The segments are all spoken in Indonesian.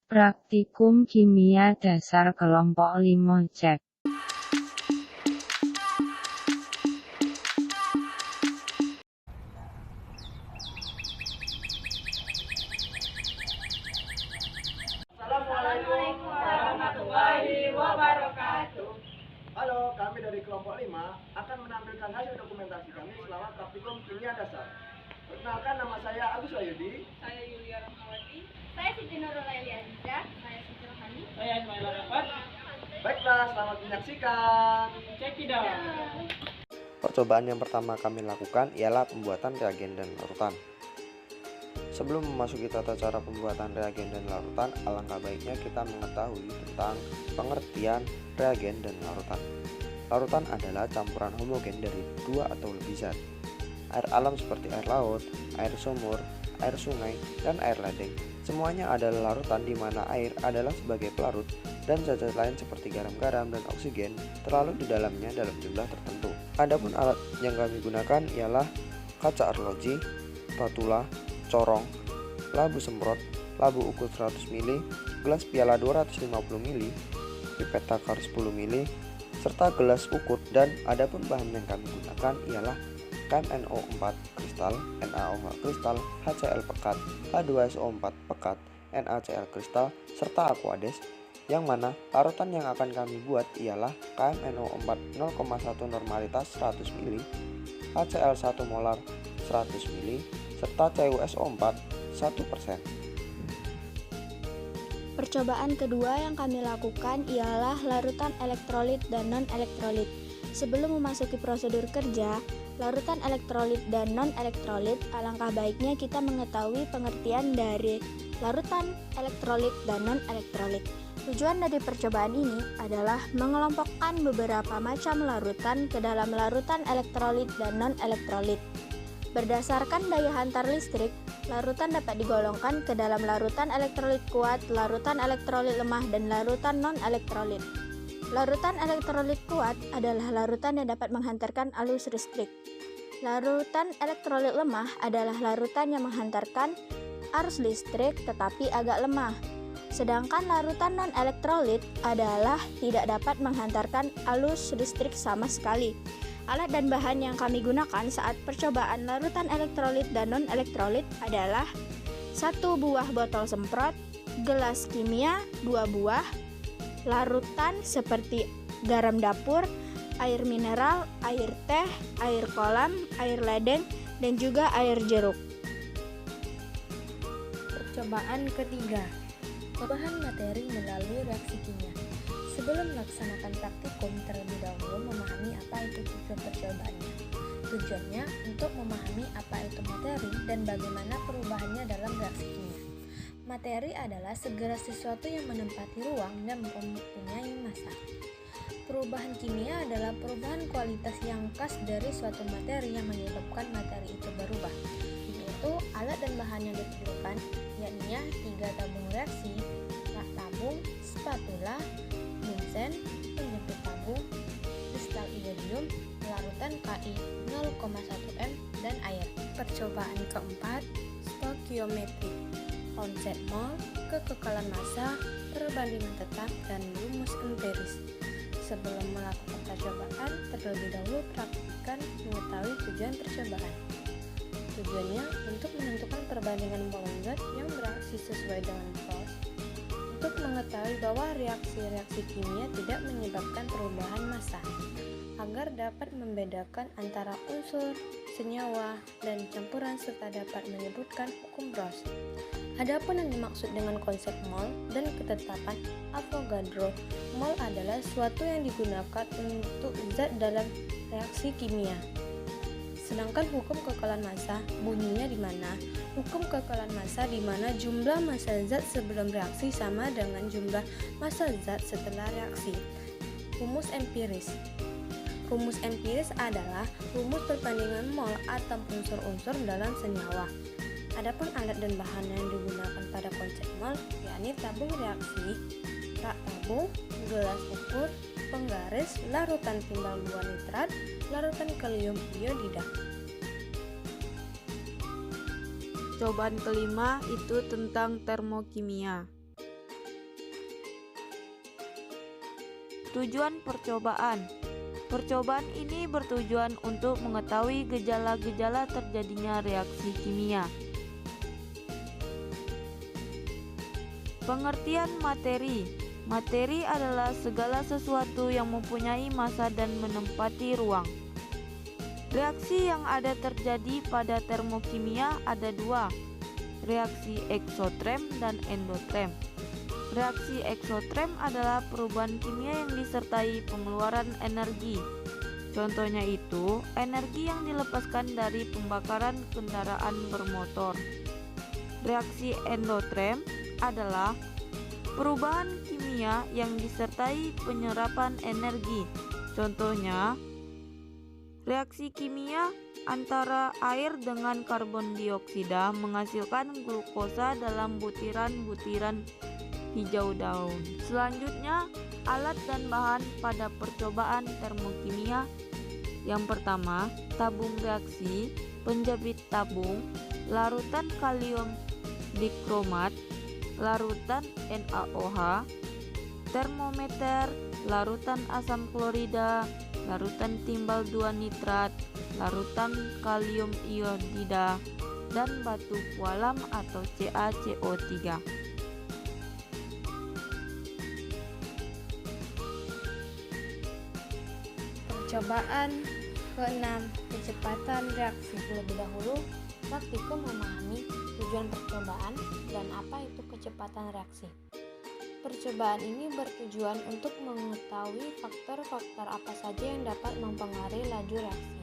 Praktikum Kimia Dasar Kelompok 5 Cek. Assalamualaikum warahmatullahi wabarakatuh. Halo, kami dari kelompok 5 akan menampilkan hasil dokumentasi kami selama praktikum kimia dasar. Perkenalkan, nama saya Agus Wahyudi. Saya Yulia Rahmawati. Saya Siti Nurul Elianza. Saya Siti Rohani. Saya Ismail Arafat. Baiklah, selamat menyaksikan. Check it out. Percobaan yang pertama kami lakukan ialah pembuatan reagen dan larutan. Sebelum memasuki tata cara pembuatan reagen dan larutan, alangkah baiknya kita mengetahui tentang pengertian reagen dan larutan. Larutan adalah campuran homogen dari dua atau lebih zat. Air alam seperti air laut, air sumur, air sungai, dan air ledeng. Semuanya adalah larutan di mana air adalah sebagai pelarut dan zat-zat lain seperti garam-garam dan oksigen terlarut di dalamnya dalam jumlah tertentu. Adapun alat yang kami gunakan ialah kaca arloji, spatula, corong, labu semprot, labu ukur 100 ml, gelas piala 250 ml, pipet takar 10 ml, serta gelas ukur. Dan adapun bahan yang kami gunakan ialah KMNO4 kristal, NaOH kristal, HCl pekat, H2SO4 pekat, NaCl kristal, serta Aquades, yang mana larutan yang akan kami buat ialah KMNO4 0,1 normalitas 100 ml, HCl 1 molar 100 ml, serta CuSO4 1%. Percobaan kedua yang kami lakukan ialah larutan elektrolit dan non-elektrolit. Sebelum memasuki prosedur kerja, larutan elektrolit dan non-elektrolit, alangkah baiknya kita mengetahui pengertian dari larutan elektrolit dan non-elektrolit. Tujuan dari percobaan ini adalah mengelompokkan beberapa macam larutan ke dalam larutan elektrolit dan non-elektrolit. Berdasarkan daya hantar listrik, larutan dapat digolongkan ke dalam larutan elektrolit kuat, larutan elektrolit lemah, dan larutan non-elektrolit. Larutan elektrolit kuat adalah larutan yang dapat menghantarkan arus listrik. Larutan elektrolit lemah adalah larutan yang menghantarkan arus listrik tetapi agak lemah. Sedangkan larutan non-elektrolit adalah tidak dapat menghantarkan arus listrik sama sekali. Alat dan bahan yang kami gunakan saat percobaan larutan elektrolit dan non-elektrolit adalah 1 buah botol semprot, gelas kimia 2 buah, larutan seperti garam dapur, air mineral, air teh, air kolam, air ledeng, dan juga air jeruk. Percobaan ketiga, bahan materi melalui reaksi kimia. Sebelum melaksanakan praktikum, terlebih dahulu memahami apa itu tujuan percobaannya. Tujuannya untuk memahami apa itu materi dan bagaimana perubahannya dalam reaksi kimia. Materi adalah segala sesuatu yang menempati ruang dan mempunyai massa. Perubahan kimia adalah perubahan kualitas yang khas dari suatu materi yang menyebabkan materi itu berubah. Yaitu alat dan bahan yang diperlukan, yakni 3 tabung reaksi, rak tabung, spatula, bunsen, penjepit tabung, kristal iridium, larutan Ki 0,1 m, dan air. Percobaan keempat, stokiometri. Konsep mol, kekekalan massa, perbandingan tetap, dan rumus empiris. Sebelum melakukan percobaan, terlebih dahulu praktikkan mengetahui tujuan percobaan. Tujuannya untuk menentukan perbandingan mol zat yang bereaksi sesuai dengan Gauss, untuk mengetahui bahwa reaksi-reaksi kimia tidak menyebabkan perubahan massa, agar dapat membedakan antara unsur, senyawa, dan campuran serta dapat menyebutkan hukum Gauss. Adapun yang dimaksud dengan konsep mol dan ketetapan Avogadro, mol adalah suatu yang digunakan untuk zat dalam reaksi kimia. Sedangkan hukum kekekalan massa bunyinya di mana hukum kekekalan massa di mana jumlah massa zat sebelum reaksi sama dengan jumlah massa zat setelah reaksi. Rumus empiris. Rumus empiris adalah rumus perbandingan mol atau unsur-unsur dalam senyawa. Adapun alat dan bahan yang digunakan pada konsep mol yakni tabung reaksi, rak tabung, gelas ukur, penggaris, larutan timbal 2 nitrat, larutan kalium iodida. Cobaan kelima itu tentang termokimia. Tujuan percobaan. Percobaan ini bertujuan untuk mengetahui gejala-gejala terjadinya reaksi kimia. Pengertian materi. Materi adalah segala sesuatu yang mempunyai massa dan menempati ruang. Reaksi yang ada terjadi pada termokimia ada dua, reaksi eksoterm dan endoterm. Reaksi eksoterm adalah perubahan kimia yang disertai pengeluaran energi. Contohnya itu, energi yang dilepaskan dari pembakaran kendaraan bermotor. Reaksi endoterm adalah perubahan kimia yang disertai penyerapan energi. Contohnya, reaksi kimia antara air dengan karbon dioksida menghasilkan glukosa dalam butiran-butiran hijau daun. Selanjutnya, alat dan bahan pada percobaan termokimia. Yang pertama, tabung reaksi, penjepit tabung, larutan kalium dikromat, larutan NaOH, termometer, larutan asam klorida, larutan timbal 2 nitrat, larutan kalium iodida, dan batu pualam atau CaCO3. Percobaan ke-6, kecepatan reaksi. Lebih dahulu, praktikum memahami tujuan percobaan dan apa itu kecepatan reaksi. Percobaan ini bertujuan untuk mengetahui faktor-faktor apa saja yang dapat mempengaruhi laju reaksi.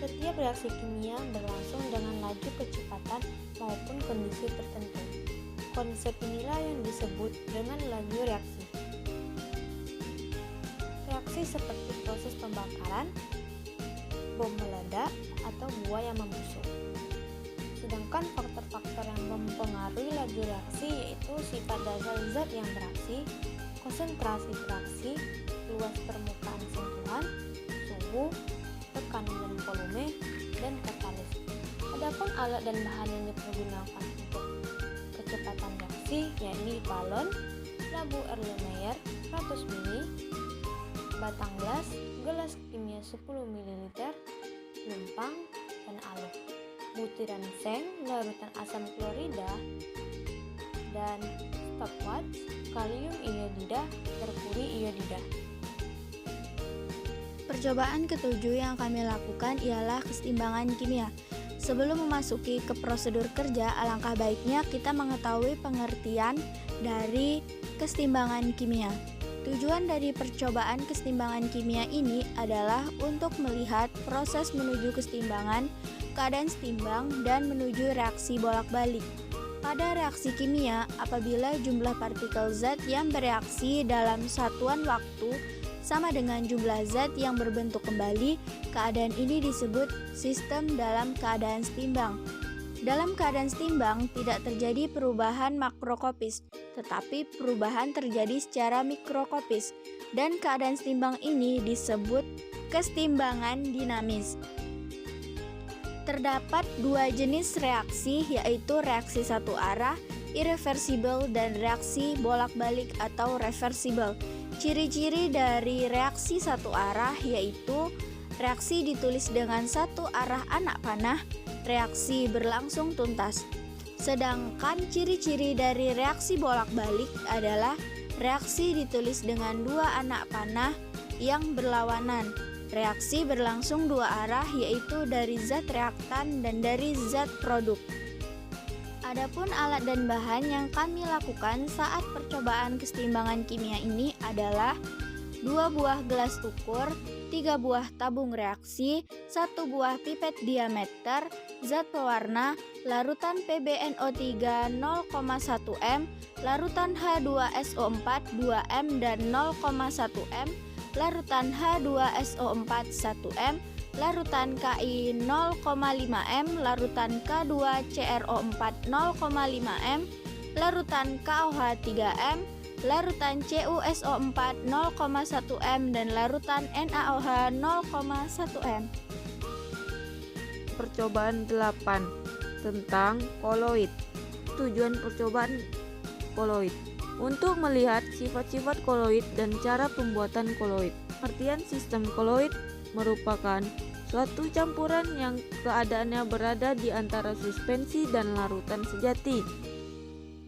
Setiap reaksi kimia berlangsung dengan laju kecepatan maupun kondisi tertentu. Konsep inilah yang disebut dengan laju reaksi. Reaksi seperti proses pembakaran, bom meledak, atau buah yang membusuk. Sedangkan faktor-faktor yang mempengaruhi laju reaksi yaitu sifat dasar zat yang bereaksi, konsentrasi reaksi, luas permukaan sentuhan, suhu, tekanan dan volume, dan katalis. Adapun alat dan bahan yang dipergunakan untuk kecepatan reaksi yakni balon, labu Erlenmeyer 100 ml, batang gelas kimia 10 ml, lumpang, dan aluk, butiran seng, larutan asam klorida, dan stopwatch, kalium iodida, merkuri iodida. Percobaan ketujuh yang kami lakukan ialah keseimbangan kimia. Sebelum memasuki ke prosedur kerja, alangkah baiknya kita mengetahui pengertian dari keseimbangan kimia. Tujuan dari percobaan keseimbangan kimia ini adalah untuk melihat proses menuju keseimbangan, keadaan seimbang, dan menuju reaksi bolak-balik. Pada reaksi kimia, apabila jumlah partikel zat yang bereaksi dalam satuan waktu sama dengan jumlah zat yang berbentuk kembali, keadaan ini disebut sistem dalam keadaan seimbang. Dalam keadaan seimbang tidak terjadi perubahan makroskopis, tetapi perubahan terjadi secara mikroskopis, dan keadaan seimbang ini disebut keseimbangan dinamis. Terdapat dua jenis reaksi, yaitu reaksi satu arah, irreversible, dan reaksi bolak-balik atau reversible. Ciri-ciri dari reaksi satu arah yaitu reaksi ditulis dengan satu arah anak panah, reaksi berlangsung tuntas. Sedangkan ciri-ciri dari reaksi bolak-balik adalah reaksi ditulis dengan dua anak panah yang berlawanan. Reaksi berlangsung dua arah yaitu dari zat reaktan dan dari zat produk. Adapun alat dan bahan yang kami lakukan saat percobaan keseimbangan kimia ini adalah 2 buah gelas ukur, 3 buah tabung reaksi, 1 buah pipet diameter, zat pewarna, larutan PbNO3 0,1 m, larutan H2SO4 2 m dan 0,1 m, larutan H2SO4 1 m, larutan Ki 0,5 m, larutan K2CrO4 0,5 m, larutan KOH 3 m, larutan CuSO4 0,1 m, dan larutan NaOH 0,1 m. Percobaan 8 tentang koloid. Tujuan percobaan koloid. Untuk melihat sifat-sifat koloid dan cara pembuatan koloid. Pengertian sistem koloid merupakan suatu campuran yang keadaannya berada di antara suspensi dan larutan sejati.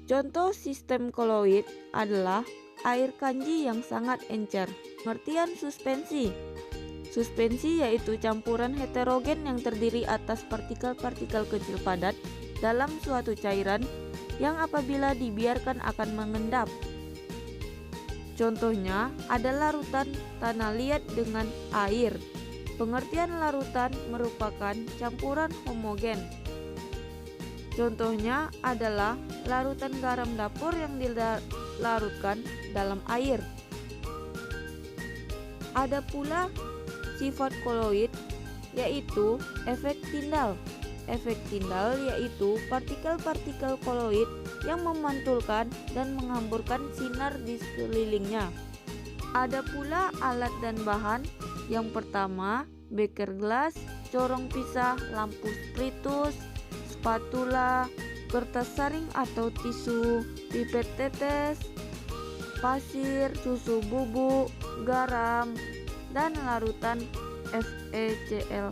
Contoh sistem koloid adalah air kanji yang sangat encer. Pengertian suspensi. Suspensi yaitu campuran heterogen yang terdiri atas partikel-partikel kecil padat dalam suatu cairan yang apabila dibiarkan akan mengendap. Contohnya ada larutan tanah liat dengan air. Pengertian larutan merupakan campuran homogen. Contohnya adalah larutan garam dapur yang dilarutkan dalam air. Ada pula sifat koloid yaitu efek Tyndall. Efek Tyndall yaitu partikel-partikel koloid yang memantulkan dan menghamburkan sinar di sekelilingnya. Ada pula alat dan bahan. Yang pertama, beker gelas, corong pisah, lampu spiritus, spatula, kertas saring atau tisu, pipet tetes, pasir, susu bubuk, garam, dan larutan FeCl3.